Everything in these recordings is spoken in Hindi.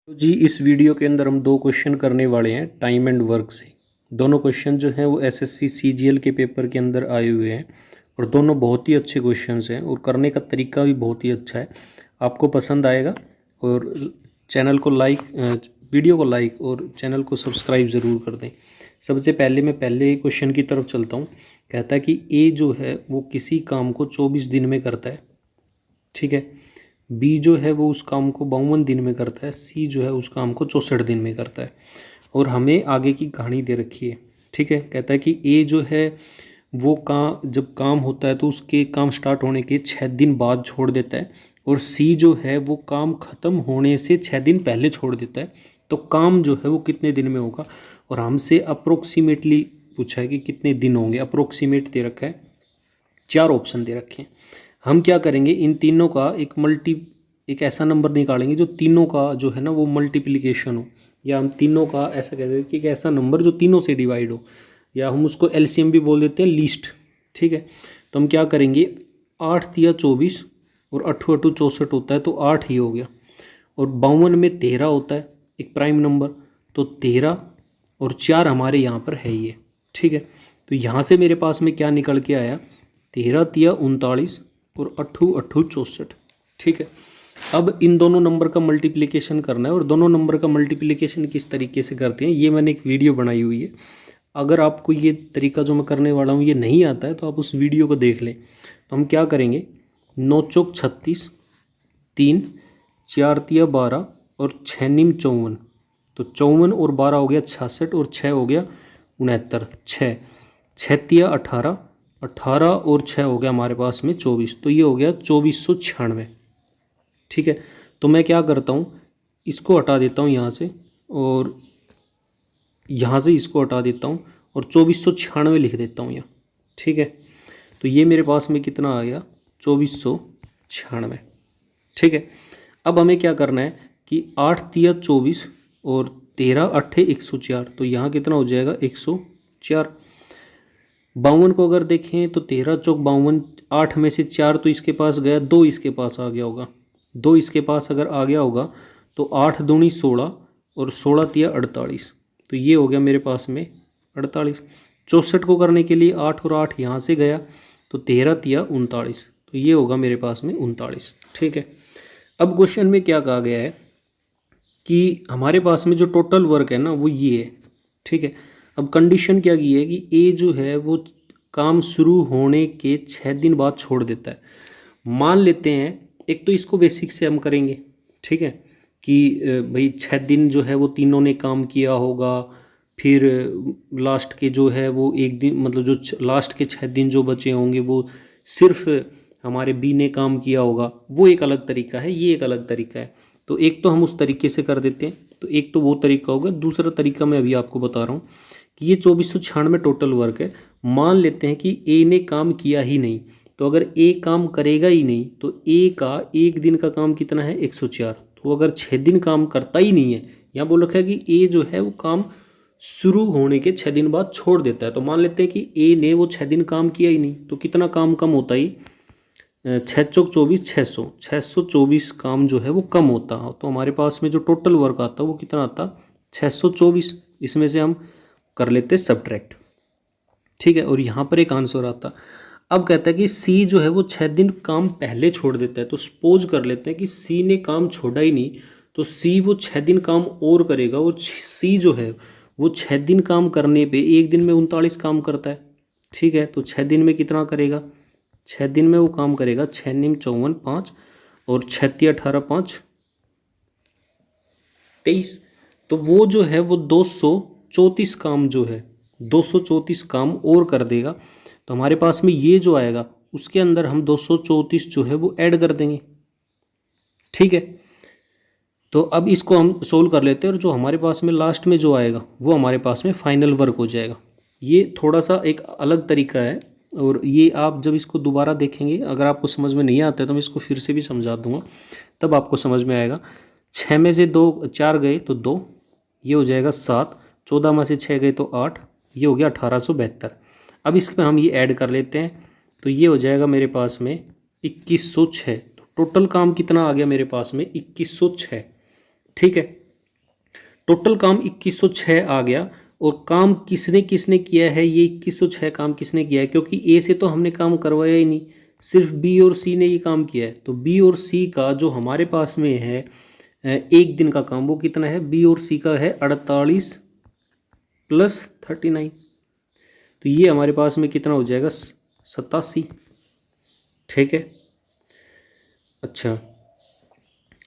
तो जी इस वीडियो के अंदर हम दो क्वेश्चन करने वाले हैं टाइम एंड वर्क से। दोनों क्वेश्चन जो हैं वो एसएससी सीजीएल के पेपर के अंदर आए हुए हैं और दोनों बहुत ही अच्छे क्वेश्चंस हैं और करने का तरीका भी बहुत ही अच्छा है। आपको पसंद आएगा और चैनल को वीडियो को लाइक और चैनल को सब्सक्राइब ज़रूर कर दें। सबसे पहले मैं पहले क्वेश्चन की तरफ चलता हूँ। कहता है कि ए जो है वो किसी काम को 24 दिन में करता है, ठीक है। बी जो है वो उस काम को 52 दिन में करता है। सी जो है उस काम को 64 दिन में करता है। और हमें आगे की कहानी दे रखी है, ठीक है। कहता है कि ए जो है वो जब काम होता है तो उसके काम स्टार्ट होने के 6 दिन बाद छोड़ देता है, और सी जो है वो काम ख़त्म होने से 6 दिन पहले छोड़ देता है। तो काम जो है वो कितने दिन में होगा, और हमसे अप्रोक्सीमेटली पूछा है कि कितने दिन होंगे। अप्रोक्सीमेट दे रखा है, 4 ऑप्शन दे रखे हैं। हम क्या करेंगे, इन तीनों का एक ऐसा नंबर निकालेंगे जो तीनों का जो है ना वो मल्टीप्लिकेशन हो, या हम तीनों का ऐसा कहते हैं कि एक ऐसा नंबर जो तीनों से डिवाइड हो, या हम उसको एलसीएम भी बोल देते हैं, लीस्ट, ठीक है। तो हम क्या करेंगे, 8 तिया 24 और 8 8 64 होता है, तो 8 ही हो गया। और 52 में 13 होता है, एक प्राइम नंबर, तो 13 और 4 हमारे यहाँ पर है ये, ठीक है। तो यहाँ से मेरे पास में क्या निकल के आया, 13 तिया 39 और 8 8 64, ठीक है। अब इन दोनों नंबर का मल्टीप्लिकेशन करना है, और दोनों नंबर का मल्टीप्लिकेशन किस तरीके से करते हैं ये मैंने एक वीडियो बनाई हुई है। अगर आपको ये तरीका जो मैं करने वाला हूँ ये नहीं आता है तो आप उस वीडियो को देख लें। तो हम क्या करेंगे, 9 चौक 36, 3 4 तिया 12 और 6 निम 54, तो 54 और 12 हो गया 66 और 6 हो गया 69, 6 तिया 18, 18 और 6 हो गया हमारे पास में 24, तो ये हो गया 2496, ठीक है। तो मैं क्या करता हूँ, इसको हटा देता हूँ यहाँ से, और यहाँ से इसको हटा देता हूँ, और 2496 लिख देता हूँ यहाँ, ठीक है। तो ये मेरे पास में कितना आ गया, 2496, ठीक है। अब हमें क्या करना है कि 8 तिया 24 और 13 8 104, तो यहाँ कितना हो जाएगा 104। 52 को अगर देखें तो 13 चौक 52, 8 में से 4 तो इसके पास गया, 2 इसके पास आ गया होगा, 2 इसके पास अगर आ गया होगा तो 8 दूनी 16 और 16 तिया 48, तो ये हो गया मेरे पास में 48। 64 को करने के लिए 8 और 8 यहाँ से गया, तो 13 तिया 39, तो ये होगा मेरे पास में 39, ठीक है। अब क्वेश्चन में क्या कहा गया है कि हमारे पास में जो टोटल वर्क है ना वो ये है, ठीक है। अब कंडीशन क्या की है कि ए जो है वो काम शुरू होने के 6 दिन बाद छोड़ देता है। मान लेते हैं, एक तो इसको बेसिक से हम करेंगे, ठीक है, कि भाई 6 दिन जो है वो तीनों ने काम किया होगा, फिर लास्ट के जो है वो एक दिन, मतलब जो लास्ट के 6 दिन जो बचे होंगे वो सिर्फ हमारे बी ने काम किया होगा, वो एक अलग तरीका है, ये एक अलग तरीका है। तो एक तो हम उस तरीके से कर देते हैं, तो एक तो वो तरीका होगा। दूसरा तरीका मैं अभी आपको बता रहा हूँ कि ये 2496 टोटल वर्क है। मान लेते हैं कि ए ने काम किया ही नहीं, तो अगर ए काम करेगा ही नहीं तो ए का एक दिन का काम कितना है 104। तो अगर 6 दिन काम करता ही नहीं है, यहाँ बोल रखा है कि ए जो है वो काम शुरू होने के 6 दिन बाद छोड़ देता है, तो मान लेते हैं कि ए ने वो 6 दिन काम किया ही नहीं, तो कितना काम कम होता ही, 6 चौक 24 624 काम जो है वो कम होता है। तो हमारे पास में जो टोटल वर्क आता है वो कितना आता, 624। इसमें से हम कर लेते सब्ट्रैक्ट, ठीक है, और यहाँ पर एक आंसर आता। अब कहता है कि सी जो है वो 6 दिन काम पहले छोड़ देता है, तो सपोज कर लेते हैं कि सी ने काम छोड़ा ही नहीं, तो सी वो 6 दिन काम और करेगा, और सी जो है वो 6 दिन काम करने पे एक दिन में 39 काम करता है, ठीक है। तो 6 दिन में कितना करेगा, 6 दिन में वो काम करेगा 6 निम 54 5 और 6 तिया 18 5 23, तो वो जो है वो 234 काम जो है 234 काम और कर देगा। तो हमारे पास में ये जो आएगा उसके अंदर हम 234 जो है वो ऐड कर देंगे, ठीक है। तो अब इसको हम सोल्व कर लेते हैं, और जो हमारे पास में लास्ट में जो आएगा वो हमारे पास में फाइनल वर्क हो जाएगा। ये थोड़ा सा एक अलग तरीका है, और ये आप जब इसको दोबारा देखेंगे, अगर आपको समझ में नहीं आता है तो मैं इसको फिर से भी समझा दूंगा, तब आपको समझ में आएगा। 6 में से 4 गए तो 2, ये हो जाएगा 7, 14 में से 6 गए तो 8, ये हो गया 1872। अब इसमें हम ये ऐड कर लेते हैं, तो ये हो जाएगा मेरे पास में 2106। तो टोटल काम कितना आ गया मेरे पास में 2106, ठीक है। टोटल काम 2106 आ गया। और काम किसने किसने किया है, ये 2106 काम किसने किया है, क्योंकि ए से तो हमने काम करवाया ही नहीं, सिर्फ बी और सी ने ये काम किया है। तो बी और सी का जो हमारे पास में है एक दिन का काम, वो कितना है, बी और सी का है 48 + 39। तो ये हमारे पास में कितना हो जाएगा, 87। ठीक है। अच्छा,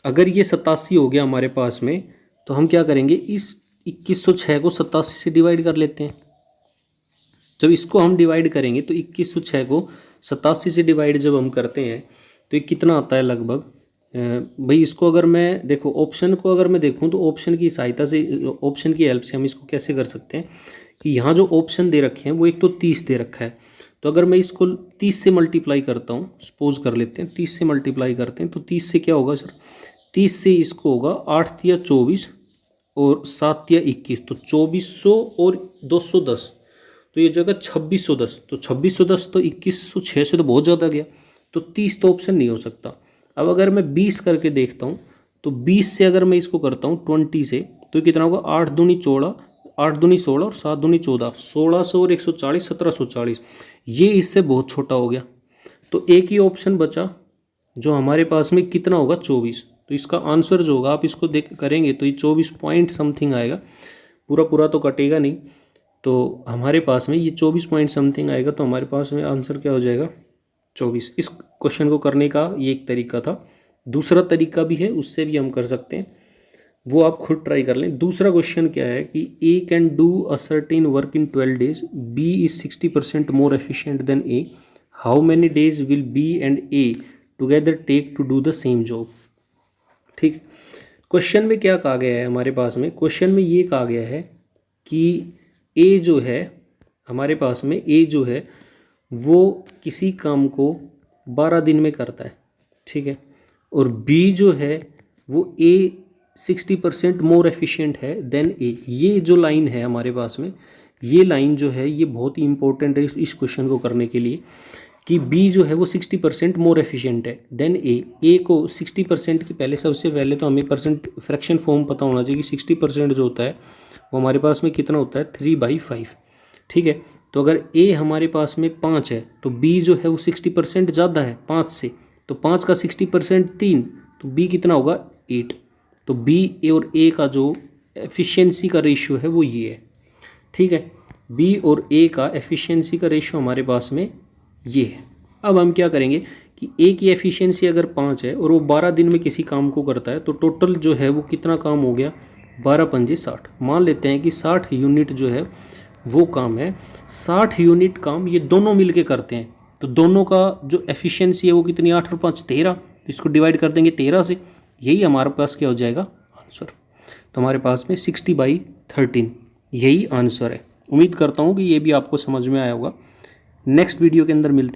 अगर ये 87 हो गया हमारे पास में, तो हम क्या करेंगे, इस 2106 को 87 से डिवाइड कर लेते हैं। जब इसको हम डिवाइड करेंगे तो 2106 को 87 से डिवाइड जब हम करते हैं तो ये कितना आता है लगभग, भाई इसको अगर मैं देखो, ऑप्शन को अगर मैं देखूं तो ऑप्शन की सहायता से, ऑप्शन की हेल्प से हम इसको कैसे कर सकते हैं कि यहाँ जो ऑप्शन दे रखे हैं वो एक तो 30 दे रखा है। तो अगर मैं इसको 30 से मल्टीप्लाई करता हूँ, सपोज कर लेते हैं 30 से मल्टीप्लाई करते हैं, तो 30 से क्या होगा सर, 30 से इसको होगा 8 या 24 और 7 या 21, तो 2400 और 210, तो ये जगह 2610। तो 2610 तो 2106 से तो बहुत ज़्यादा गया, तो 30 तो ऑप्शन नहीं हो सकता। अब अगर मैं 20 करके देखता हूँ, तो 20 से अगर मैं इसको करता हूँ 20 से, तो कितना होगा, 8 दूनी 16, 8 दूनी 16 और 7 दूनी 14, 1600 और 140, 1740। ये इससे बहुत छोटा हो गया। तो एक ही ऑप्शन बचा जो हमारे पास में कितना होगा, 24। तो इसका आंसर जो होगा, आप इसको देख करेंगे तो ये 24 पॉइंट समथिंग आएगा, पूरा पूरा तो कटेगा नहीं। तो हमारे पास में ये 24 पॉइंट समथिंग आएगा। तो हमारे पास में आंसर क्या हो जाएगा, 24। इस क्वेश्चन को करने का ये एक तरीका था। दूसरा तरीका भी है, उससे भी हम कर सकते हैं, वो आप खुद ट्राई कर लें। दूसरा क्वेश्चन क्या है कि A can do a certain work in 12 days, B is 60% more efficient than A, how many days will B and A together take to do the same job. ठीक, क्वेश्चन में क्या कहा गया है हमारे पास में, क्वेश्चन में ये कहा गया है कि ए जो है हमारे पास में, ए जो है वो किसी काम को 12 दिन में करता है। ठीक है। और बी जो है वो ए 60% मोर एफिशिएंट है देन ए। ये जो लाइन है हमारे पास में, ये लाइन जो है ये बहुत ही इंपॉर्टेंट है इस क्वेश्चन को करने के लिए, कि बी जो है वो 60% मोर एफिशिएंट है देन ए। ए को 60% की पहले, सबसे पहले तो हमें परसेंट फ्रैक्शन फॉर्म पता होना चाहिए कि 60% जो होता है वो हमारे पास में कितना होता है, 3/5। ठीक है। तो अगर ए हमारे पास में 5 है, तो बी जो है वो 60% ज़्यादा है 5 से, तो 5 का 60% 3, तो बी कितना होगा, 8। तो बी ए और ए का जो एफिशिएंसी का रेशियो है वो ये है। ठीक है। बी और ए का एफिशिएंसी का रेशियो हमारे पास में ये है। अब हम क्या करेंगे कि ए की एफिशिएंसी अगर 5 है और वो 12 दिन में किसी काम को करता है, तो टोटल जो है वो कितना काम हो गया, 12 पंजे 60। मान लेते हैं कि 60 यूनिट जो है वो काम है, 60 यूनिट काम ये दोनों मिलके करते हैं। तो दोनों का जो एफिशिएंसी है वो कितनी, 8 और 5 13, तो इसको डिवाइड कर देंगे 13 से, यही हमारे पास क्या हो जाएगा आंसर। तो हमारे पास में 60/13 यही आंसर है। उम्मीद करता हूँ कि ये भी आपको समझ में आया होगा। नेक्स्ट वीडियो के अंदर मिलते